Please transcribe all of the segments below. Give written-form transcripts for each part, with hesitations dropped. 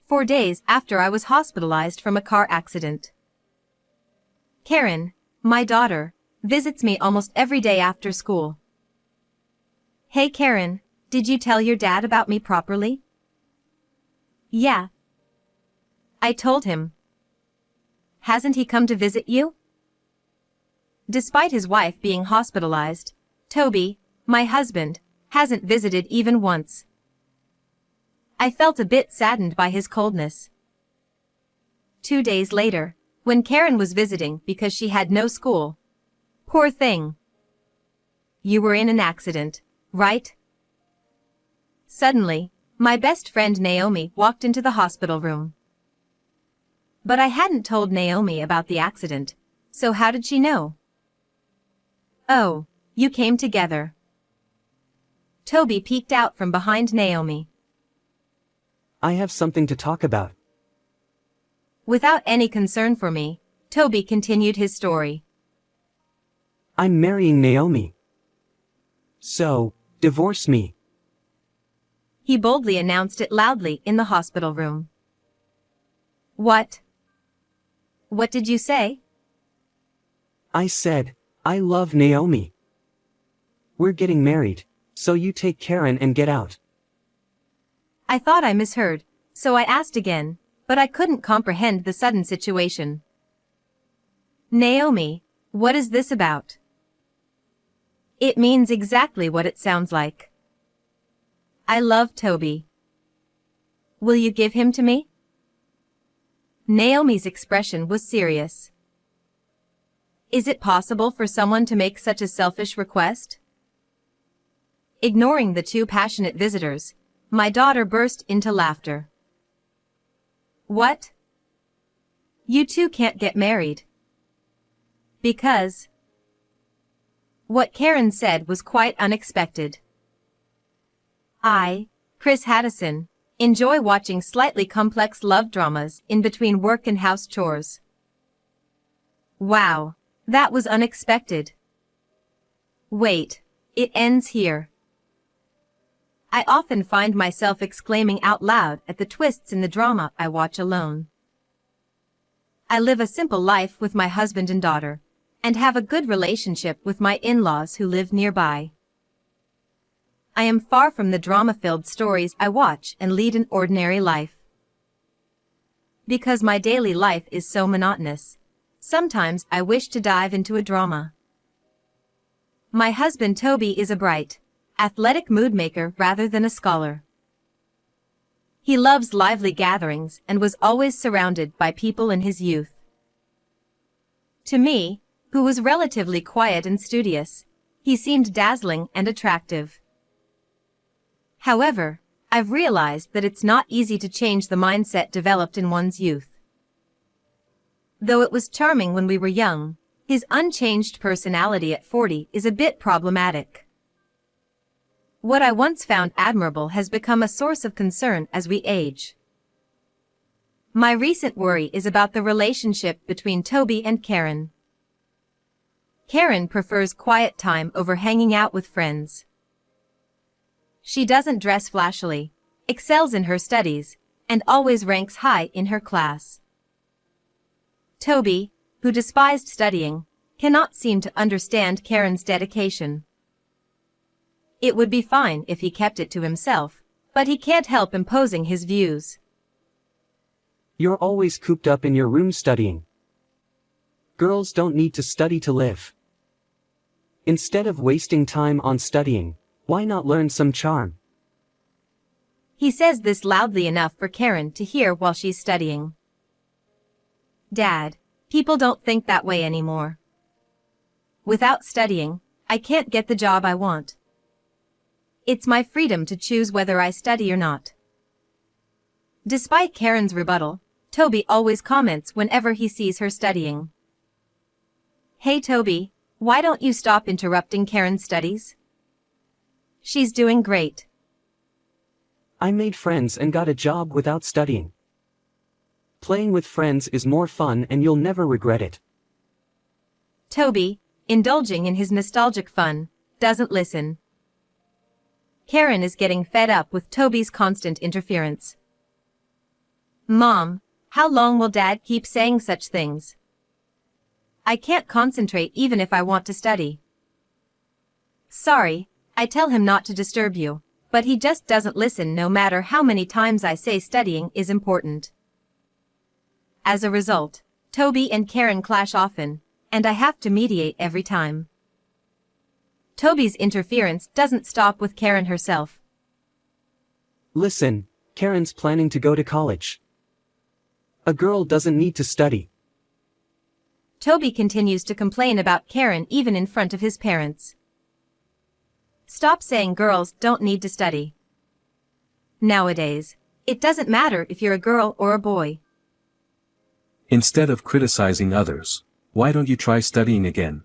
4 days after I was hospitalized from a car accident. Karen, my daughter, visits me almost every day after school. Hey Karen, did you tell your dad about me properly? Yeah. I told him. Hasn't he come to visit you? Despite his wife being hospitalized, Toby, my husband, hasn't visited even once. I felt a bit saddened by his coldness. 2 days later, when Karen was visiting because she had no school. Poor thing. You were in an accident, right? Suddenly, my best friend Naomi walked into the hospital room. But I hadn't told Naomi about the accident, so how did she know? Oh, you came together. Toby peeked out from behind Naomi. I have something to talk about. Without any concern for me, Toby continued his story. I'm marrying Naomi. So, divorce me. He boldly announced it loudly in the hospital room. What? What did you say? I said, I love Naomi. We're getting married, so you take Karen and get out. I thought I misheard, so I asked again, but I couldn't comprehend the sudden situation. Naomi, what is this about? It means exactly what it sounds like. I love Toby. Will you give him to me? Naomi's expression was serious. Is it possible for someone to make such a selfish request? Ignoring the two passionate visitors, my daughter burst into laughter. What? You two can't get married. Because... What Karen said was quite unexpected. I, Chris Haddison, enjoy watching slightly complex love dramas in between work and house chores. Wow, that was unexpected. Wait, it ends here. I often find myself exclaiming out loud at the twists in the drama I watch alone. I live a simple life with my husband and daughter, and have a good relationship with my in-laws who live nearby. I am far from the drama-filled stories I watch and lead an ordinary life. Because my daily life is so monotonous, sometimes I wish to dive into a drama. My husband Toby is a bright, athletic mood maker rather than a scholar. He loves lively gatherings and was always surrounded by people in his youth. To me, who was relatively quiet and studious, he seemed dazzling and attractive. However, I've realized that it's not easy to change the mindset developed in one's youth. Though it was charming when we were young, his unchanged personality at 40 is a bit problematic. What I once found admirable has become a source of concern as we age. My recent worry is about the relationship between Toby and Karen. Karen prefers quiet time over hanging out with friends. She doesn't dress flashily, excels in her studies, and always ranks high in her class. Toby, who despised studying, cannot seem to understand Karen's dedication. It would be fine if he kept it to himself, but he can't help imposing his views. You're always cooped up in your room studying. Girls don't need to study to live. Instead of wasting time on studying, why not learn some charm? He says this loudly enough for Karen to hear while she's studying. Dad, people don't think that way anymore. Without studying, I can't get the job I want. It's my freedom to choose whether I study or not. Despite Karen's rebuttal, Toby always comments whenever he sees her studying. Hey Toby, why don't you stop interrupting Karen's studies? She's doing great. I made friends and got a job without studying. Playing with friends is more fun and you'll never regret it. Toby, indulging in his nostalgic fun, doesn't listen. Karen is getting fed up with Toby's constant interference. Mom, how long will Dad keep saying such things? I can't concentrate even if I want to study. Sorry, I tell him not to disturb you, but he just doesn't listen no matter how many times I say studying is important. As a result, Toby and Karen clash often, and I have to mediate every time. Toby's interference doesn't stop with Karen herself. Listen, Karen's planning to go to college. A girl doesn't need to study. Toby continues to complain about Karen even in front of his parents. Stop saying girls don't need to study. Nowadays, it doesn't matter if you're a girl or a boy. Instead of criticizing others, why don't you try studying again?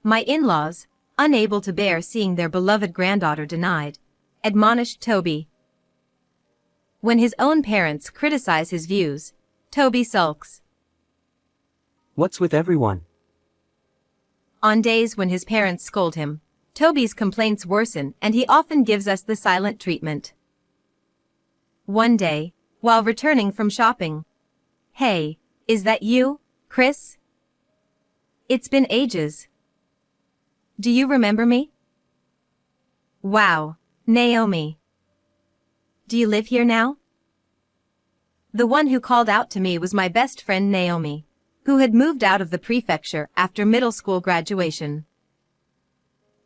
My in-laws, unable to bear seeing their beloved granddaughter denied, admonished Toby. When his own parents criticize his views, Toby sulks. What's with everyone? On days when his parents scold him, Toby's complaints worsen and he often gives us the silent treatment. One day, while returning from shopping, "Hey, is that you, Chris? It's been ages. Do you remember me? Wow, Naomi. Do you live here now?" The one who called out to me was my best friend Naomi, who had moved out of the prefecture after middle school graduation.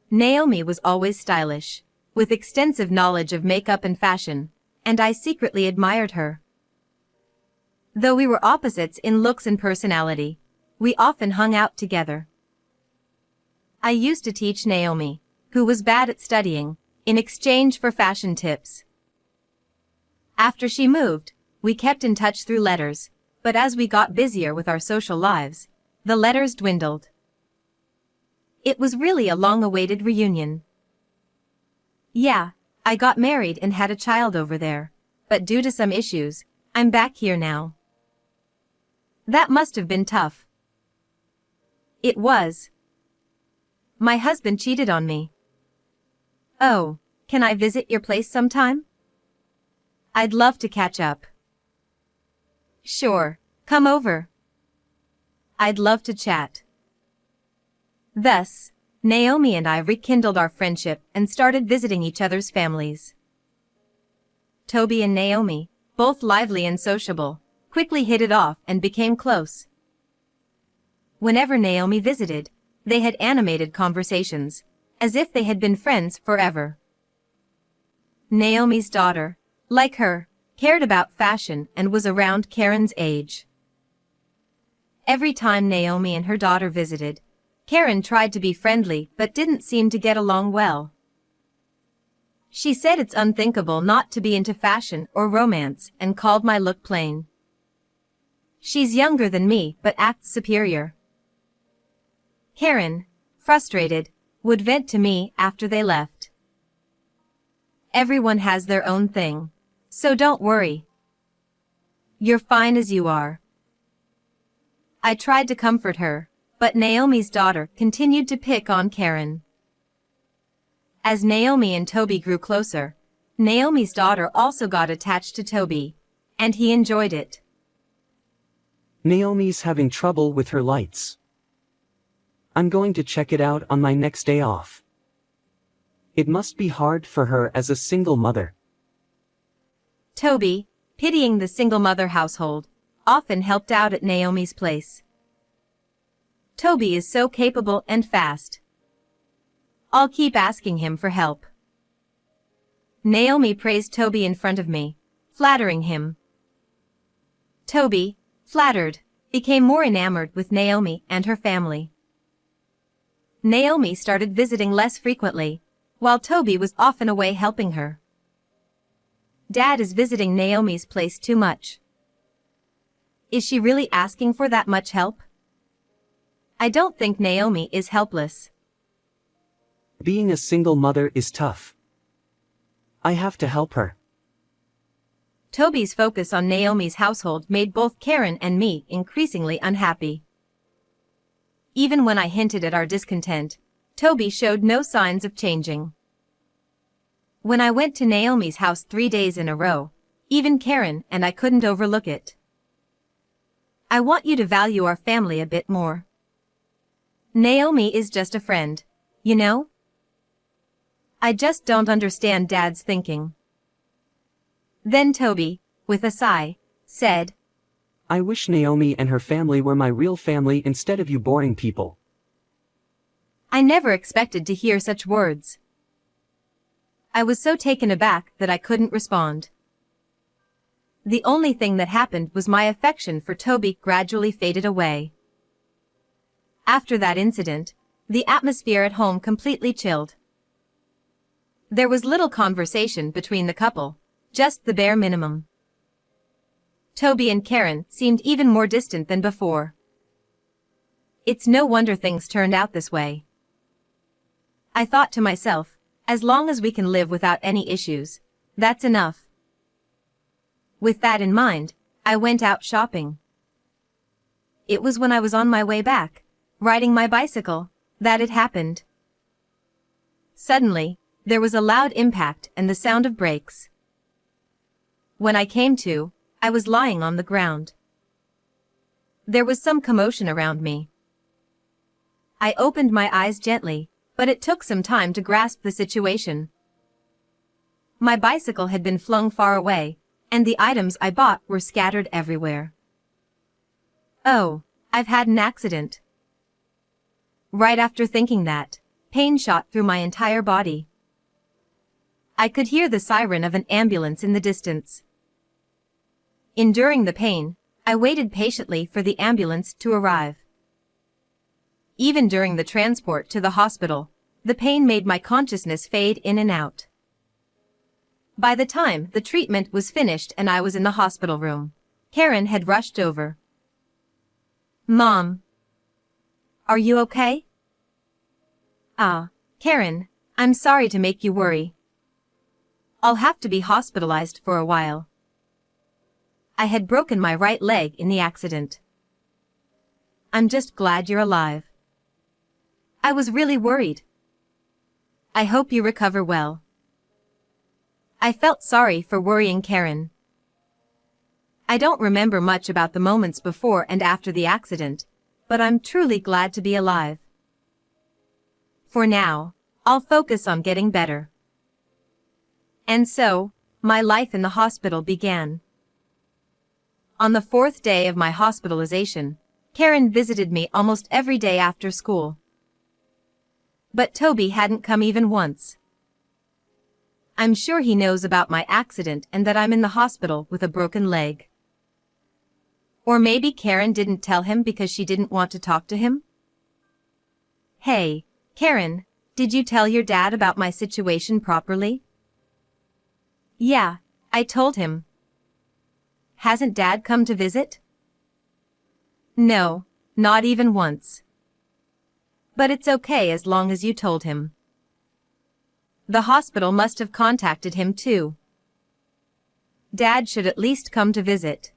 Naomi was always stylish, with extensive knowledge of makeup and fashion, and I secretly admired her. Though we were opposites in looks and personality, we often hung out together. I used to teach Naomi, who was bad at studying, in exchange for fashion tips. After she moved, we kept in touch through letters, but as we got busier with our social lives, the letters dwindled. It was really a long-awaited reunion. Yeah, I got married and had a child over there, but due to some issues, I'm back here now. That must have been tough. It was. My husband cheated on me. Oh, can I visit your place sometime? I'd love to catch up. Sure, come over. I'd love to chat. Thus, Naomi and I rekindled our friendship and started visiting each other's families. Toby and Naomi, both lively and sociable, quickly hit it off and became close. Whenever Naomi visited, they had animated conversations, as if they had been friends forever. Naomi's daughter, like her, cared about fashion and was around Karen's age. Every time Naomi and her daughter visited, Karen tried to be friendly but didn't seem to get along well. She said it's unthinkable not to be into fashion or romance and called my look plain. She's younger than me but acts superior. Karen, frustrated, would vent to me after they left. Everyone has their own thing, so don't worry. You're fine as you are. I tried to comfort her, but Naomi's daughter continued to pick on Karen. As Naomi and Toby grew closer, Naomi's daughter also got attached to Toby, and he enjoyed it. Naomi's having trouble with her lights. I'm going to check it out on my next day off. It must be hard for her as a single mother. Toby, pitying the single mother household, often helped out at Naomi's place. Toby is so capable and fast. I'll keep asking him for help. Naomi praised Toby in front of me, flattering him. Toby, flattered, became more enamored with Naomi and her family. Naomi started visiting less frequently, while Toby was often away helping her. Dad is visiting Naomi's place too much. Is she really asking for that much help? I don't think Naomi is helpless. Being a single mother is tough. I have to help her. Toby's focus on Naomi's household made both Karen and me increasingly unhappy. Even when I hinted at our discontent, Toby showed no signs of changing. When I went to Naomi's house 3 days in a row, even Karen and I couldn't overlook it. I want you to value our family a bit more. Naomi is just a friend, you know? I just don't understand Dad's thinking. Then Toby, with a sigh, said, I wish Naomi and her family were my real family instead of you boring people. I never expected to hear such words. I was so taken aback that I couldn't respond. The only thing that happened was my affection for Toby gradually faded away. After that incident, the atmosphere at home completely chilled. There was little conversation between the couple, just the bare minimum. Toby and Karen seemed even more distant than before. It's no wonder things turned out this way. I thought to myself, as long as we can live without any issues, that's enough. With that in mind, I went out shopping. It was when I was on my way back, riding my bicycle, that it happened. Suddenly, there was a loud impact and the sound of brakes. When I came to, I was lying on the ground. There was some commotion around me. I opened my eyes gently, but it took some time to grasp the situation. My bicycle had been flung far away, and the items I bought were scattered everywhere. Oh, I've had an accident. Right after thinking that, pain shot through my entire body. I could hear the siren of an ambulance in the distance. Enduring the pain, I waited patiently for the ambulance to arrive. Even during the transport to the hospital, the pain made my consciousness fade in and out. By the time the treatment was finished and I was in the hospital room, Karen had rushed over. Mom. Are you okay? Karen, I'm sorry to make you worry. I'll have to be hospitalized for a while. I had broken my right leg in the accident. I'm just glad you're alive. I was really worried. I hope you recover well. I felt sorry for worrying Karen. I don't remember much about the moments before and after the accident, but I'm truly glad to be alive. For now, I'll focus on getting better. And so, my life in the hospital began. On the 4th day of my hospitalization, Karen visited me almost every day after school. But Toby hadn't come even once. I'm sure he knows about my accident and that I'm in the hospital with a broken leg. Or maybe Karen didn't tell him because she didn't want to talk to him? Hey, Karen, did you tell your dad about my situation properly? Yeah, I told him. Hasn't Dad come to visit? No, not even once. But it's okay as long as you told him. The hospital must have contacted him too. Dad should at least come to visit.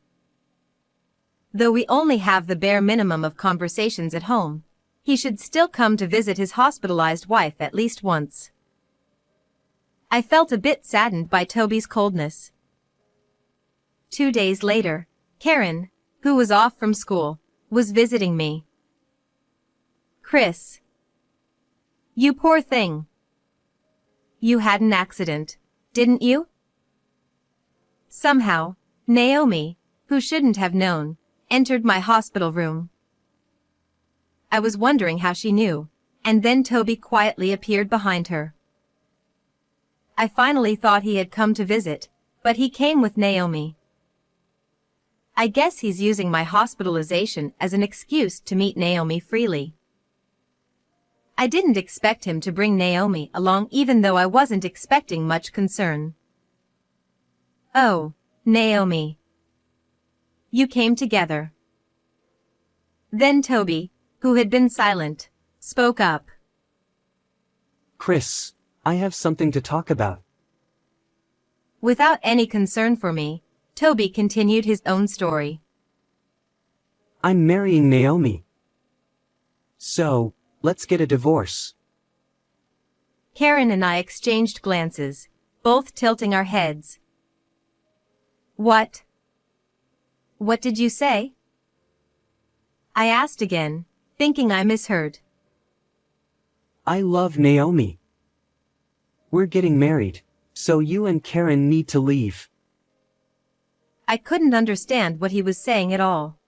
Though we only have the bare minimum of conversations at home, he should still come to visit his hospitalized wife at least once. I felt a bit saddened by Toby's coldness. 2 days later, Karen, who was off from school, was visiting me. Chris. You poor thing. You had an accident, didn't you? Somehow, Naomi, who shouldn't have known, entered my hospital room. I was wondering how she knew, and then Toby quietly appeared behind her. I finally thought he had come to visit, but he came with Naomi. I guess he's using my hospitalization as an excuse to meet Naomi freely. I didn't expect him to bring Naomi along even though I wasn't expecting much concern. Oh, Naomi. You came together. Then Toby, who had been silent, spoke up. Chris, I have something to talk about. Without any concern for me, Toby continued his own story. I'm marrying Naomi. So, let's get a divorce. Karen and I exchanged glances, both tilting our heads. What? What did you say? I asked again, thinking I misheard. I love Naomi. We're getting married, so you and Karen need to leave. I couldn't understand what he was saying at all.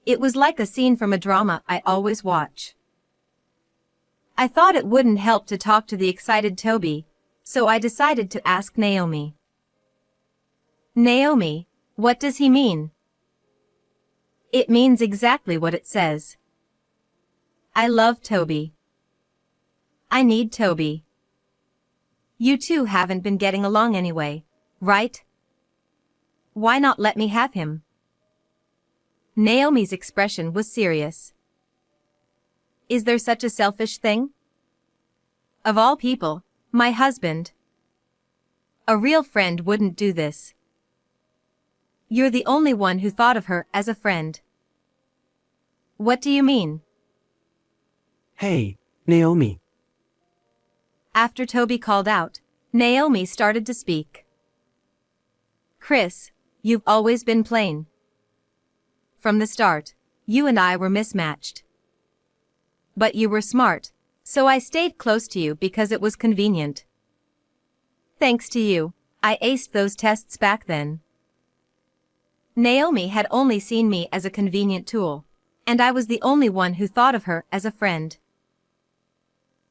It was like a scene from a drama I always watch. I thought it wouldn't help to talk to the excited Toby, so I decided to ask Naomi. Naomi, what does he mean? It means exactly what it says. I love Toby. I need Toby. You two haven't been getting along anyway, right? Why not let me have him? Naomi's expression was serious. Is there such a selfish thing? Of all people, my husband. A real friend wouldn't do this. You're the only one who thought of her as a friend. What do you mean? Hey, Naomi. After Toby called out, Naomi started to speak. Chris, you've always been plain. From the start, you and I were mismatched. But you were smart, so I stayed close to you because it was convenient. Thanks to you, I aced those tests back then. Naomi had only seen me as a convenient tool, and I was the only one who thought of her as a friend.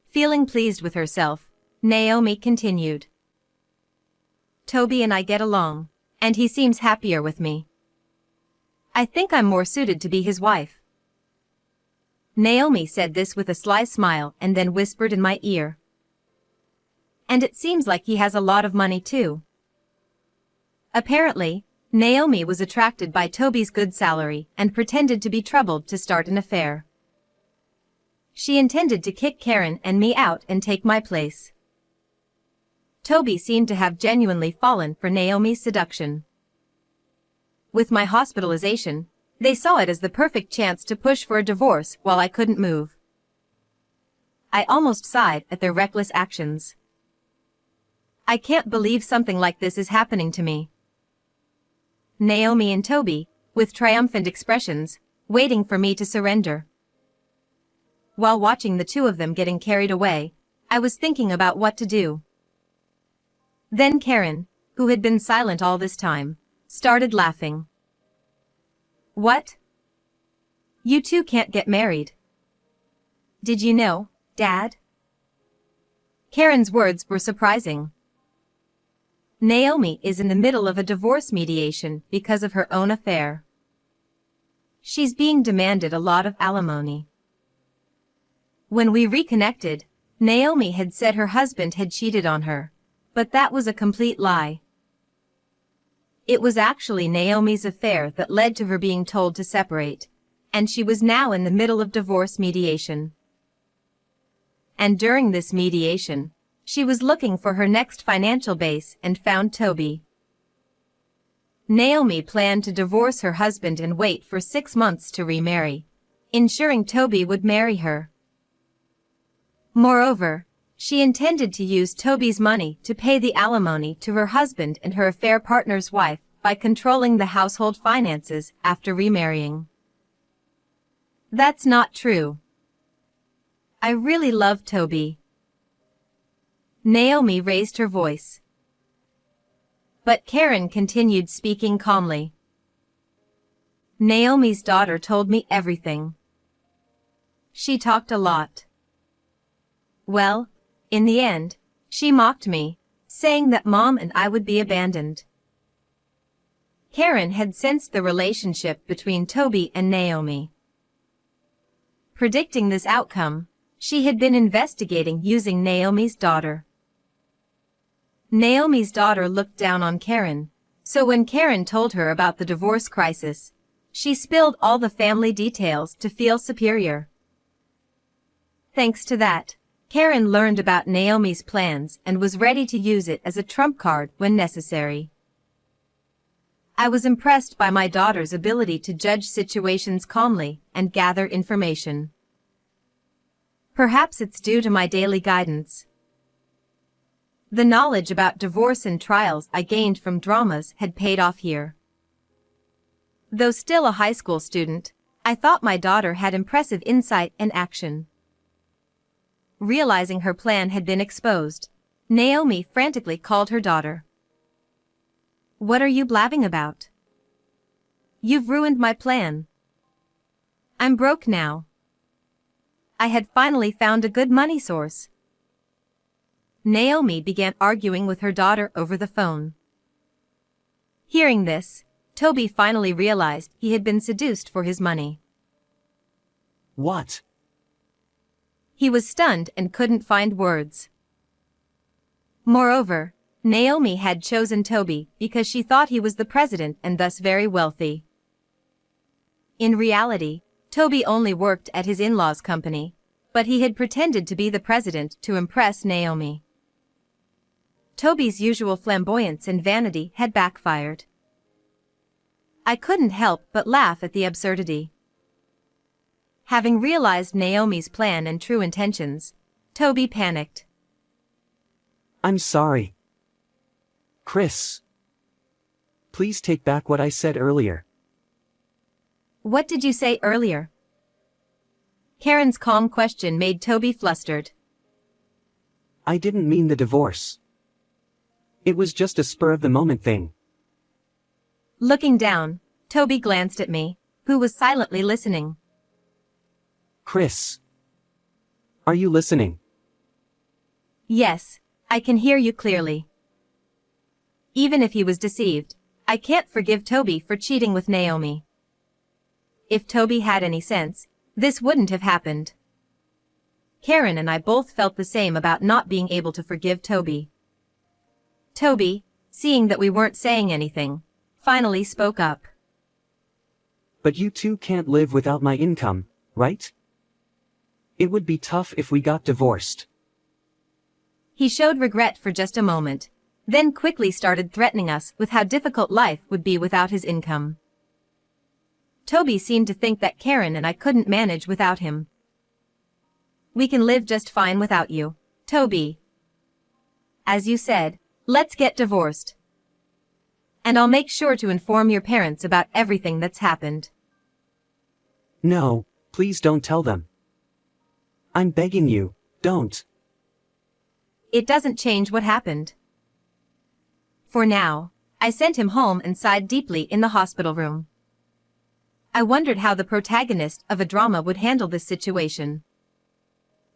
Feeling pleased with herself, Naomi continued. Toby and I get along, and he seems happier with me. I think I'm more suited to be his wife. Naomi said this with a sly smile and then whispered in my ear. And it seems like he has a lot of money too. Apparently, Naomi was attracted by Toby's good salary and pretended to be troubled to start an affair. She intended to kick Karen and me out and take my place. Toby seemed to have genuinely fallen for Naomi's seduction. With my hospitalization, they saw it as the perfect chance to push for a divorce while I couldn't move. I almost sighed at their reckless actions. I can't believe something like this is happening to me. Naomi and Toby, with triumphant expressions, waiting for me to surrender. While watching the two of them getting carried away, I was thinking about what to do. Then Karen, who had been silent all this time, started laughing. What? You two can't get married. Did you know, Dad? Karen's words were surprising. Naomi is in the middle of a divorce mediation because of her own affair. She's being demanded a lot of alimony. When we reconnected, Naomi had said her husband had cheated on her, but that was a complete lie. It was actually Naomi's affair that led to her being told to separate, and she was now in the middle of divorce mediation. And during this mediation, she was looking for her next financial base and found Toby. Naomi planned to divorce her husband and wait for 6 months to remarry, ensuring Toby would marry her. Moreover, she intended to use Toby's money to pay the alimony to her husband and her affair partner's wife by controlling the household finances after remarrying. That's not true. I really love Toby. Naomi raised her voice. But Karen continued speaking calmly. Naomi's daughter told me everything. She talked a lot. Well, in the end, she mocked me, saying that Mom and I would be abandoned. Karen had sensed the relationship between Toby and Naomi. Predicting this outcome, she had been investigating using Naomi's daughter. Naomi's daughter looked down on Karen, so when Karen told her about the divorce crisis, she spilled all the family details to feel superior. Thanks to that, Karen learned about Naomi's plans and was ready to use it as a trump card when necessary. I was impressed by my daughter's ability to judge situations calmly and gather information. Perhaps it's due to my daily guidance. The knowledge about divorce and trials I gained from dramas had paid off here. Though still a high school student, I thought my daughter had impressive insight and action. Realizing her plan had been exposed, Naomi frantically called her daughter. "What are you blabbing about? You've ruined my plan. I'm broke now. I had finally found a good money source." Naomi began arguing with her daughter over the phone. Hearing this, Toby finally realized he had been seduced for his money. What? He was stunned and couldn't find words. Moreover, Naomi had chosen Toby because she thought he was the president and thus very wealthy. In reality, Toby only worked at his in-laws' company, but he had pretended to be the president to impress Naomi. Toby's usual flamboyance and vanity had backfired. I couldn't help but laugh at the absurdity. Having realized Naomi's plan and true intentions, Toby panicked. I'm sorry. Chris. Please take back what I said earlier. What did you say earlier? Karen's calm question made Toby flustered. I didn't mean the divorce. It was just a spur-of-the-moment thing. Looking down, Toby glanced at me, who was silently listening. Chris. Are you listening? Yes, I can hear you clearly. Even if he was deceived, I can't forgive Toby for cheating with Naomi. If Toby had any sense, this wouldn't have happened. Karen and I both felt the same about not being able to forgive Toby. Toby, seeing that we weren't saying anything, finally spoke up. But you two can't live without my income, right? It would be tough if we got divorced. He showed regret for just a moment, then quickly started threatening us with how difficult life would be without his income. Toby seemed to think that Karen and I couldn't manage without him. We can live just fine without you, Toby. As you said, let's get divorced. And I'll make sure to inform your parents about everything that's happened. No, please don't tell them. I'm begging you, don't. It doesn't change what happened. For now, I sent him home and sighed deeply in the hospital room. I wondered how the protagonist of a drama would handle this situation.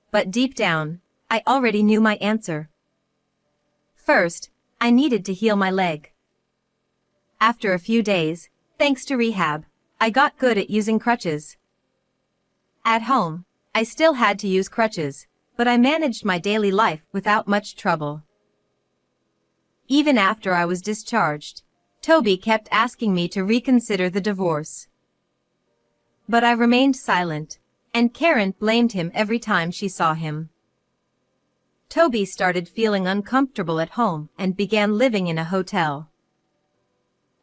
But deep down, I already knew my answer. First, I needed to heal my leg. After a few days, thanks to rehab, I got good at using crutches. At home, I still had to use crutches, but I managed my daily life without much trouble. Even after I was discharged, Toby kept asking me to reconsider the divorce. But I remained silent, and Karen blamed him every time she saw him. Toby started feeling uncomfortable at home and began living in a hotel.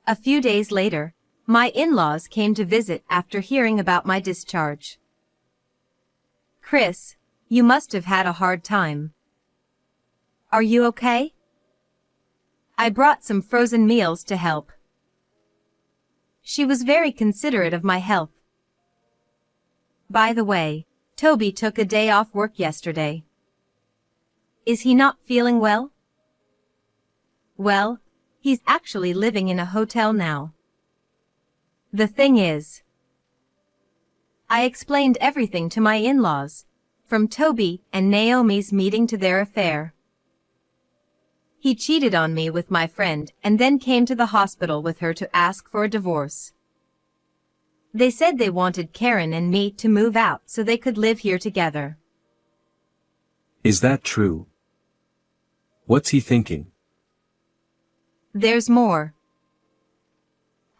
A few days later, my in-laws came to visit after hearing about my discharge. Chris, you must have had a hard time. Are you okay? I brought some frozen meals to help. She was very considerate of my health. By the way, Toby took a day off work yesterday. Is he not feeling well? Well, he's actually living in a hotel now. The thing is, I explained everything to my in-laws, from Toby and Naomi's meeting to their affair. He cheated on me with my friend and then came to the hospital with her to ask for a divorce. They said they wanted Karen and me to move out so they could live here together. Is that true? What's he thinking? There's more.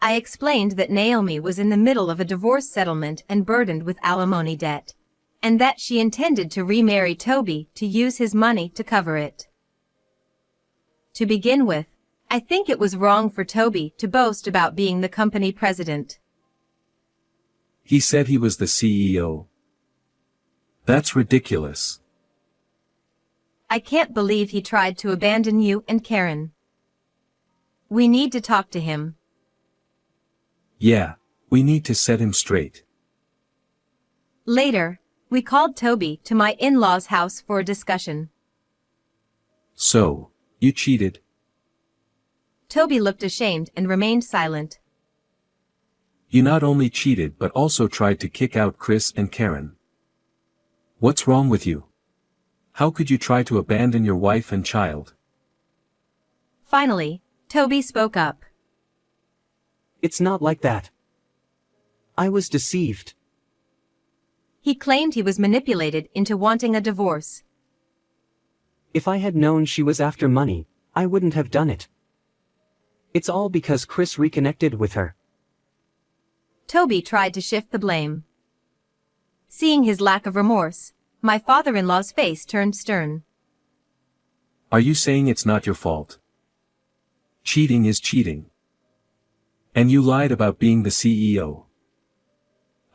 I explained that Naomi was in the middle of a divorce settlement and burdened with alimony debt, and that she intended to remarry Toby to use his money to cover it. To begin with, I think it was wrong for Toby to boast about being the company president. He said he was the CEO. That's ridiculous. I can't believe he tried to abandon you and Karen. We need to talk to him. Yeah, we need to set him straight. Later, we called Toby to my in-laws' house for a discussion. So, you cheated? Toby looked ashamed and remained silent. You not only cheated but also tried to kick out Chris and Karen. What's wrong with you? How could you try to abandon your wife and child? Finally, Toby spoke up. It's not like that. I was deceived. He claimed he was manipulated into wanting a divorce. If I had known she was after money, I wouldn't have done it. It's all because Chris reconnected with her. Toby tried to shift the blame. Seeing his lack of remorse, my father-in-law's face turned stern. Are you saying it's not your fault? Cheating is cheating. And you lied about being the CEO.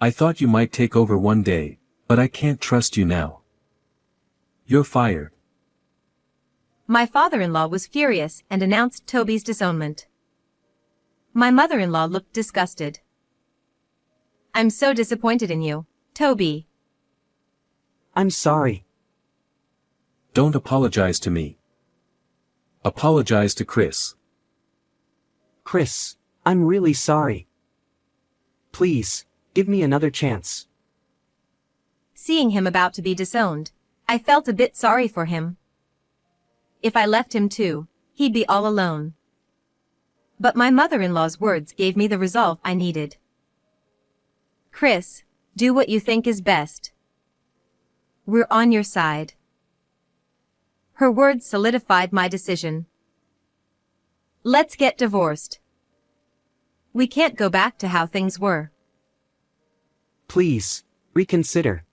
I thought you might take over one day, but I can't trust you now. You're fired. My father-in-law was furious and announced Toby's disownment. My mother-in-law looked disgusted. I'm so disappointed in you, Toby. I'm sorry. Don't apologize to me. Apologize to Chris. Chris, I'm really sorry. Please, give me another chance. Seeing him about to be disowned, I felt a bit sorry for him. If I left him too, he'd be all alone. But my mother-in-law's words gave me the resolve I needed. Chris, do what you think is best. We're on your side. Her words solidified my decision. Let's get divorced. We can't go back to how things were. Please, reconsider.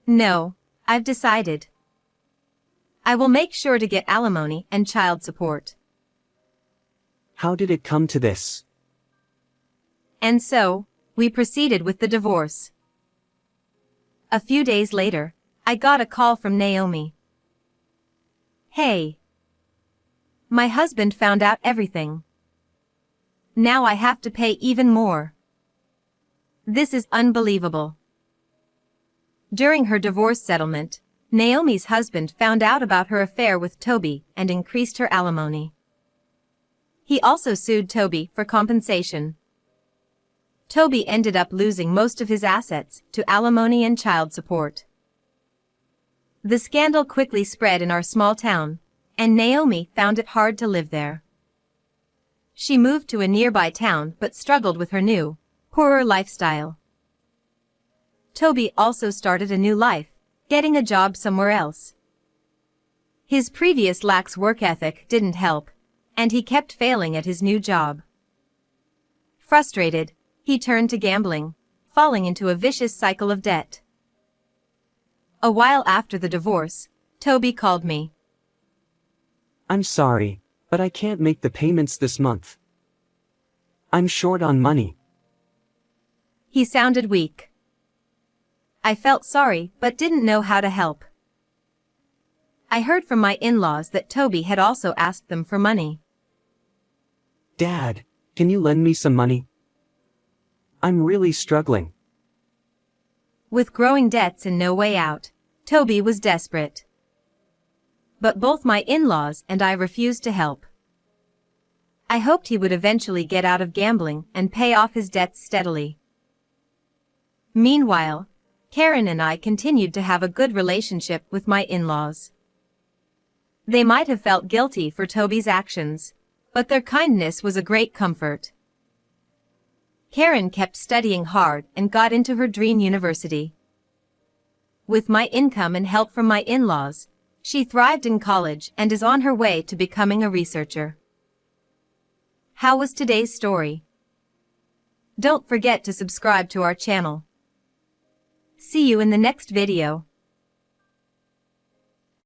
No, I've decided. I will make sure to get alimony and child support. How did it come to this? And so, we proceeded with the divorce. A few days later, I got a call from Naomi. Hey. My husband found out everything. Now I have to pay even more. This is unbelievable. During her divorce settlement, Naomi's husband found out about her affair with Toby and increased her alimony. He also sued Toby for compensation. Toby ended up losing most of his assets to alimony and child support. The scandal quickly spread in our small town, and Naomi found it hard to live there. She moved to a nearby town but struggled with her new, poorer lifestyle. Toby also started a new life, getting a job somewhere else. His previous lax work ethic didn't help, and he kept failing at his new job. Frustrated, he turned to gambling, falling into a vicious cycle of debt. A while after the divorce, Toby called me. I'm sorry, but I can't make the payments this month. I'm short on money. He sounded weak. I felt sorry but didn't know how to help. I heard from my in-laws that Toby had also asked them for money. Dad, can you lend me some money? I'm really struggling. With growing debts and no way out, Toby was desperate. But both my in-laws and I refused to help. I hoped he would eventually get out of gambling and pay off his debts steadily. Meanwhile, Karen and I continued to have a good relationship with my in-laws. They might have felt guilty for Toby's actions, but their kindness was a great comfort. Karen kept studying hard and got into her dream university. With my income and help from my in-laws, she thrived in college and is on her way to becoming a researcher. How was today's story? Don't forget to subscribe to our channel. See you in the next video.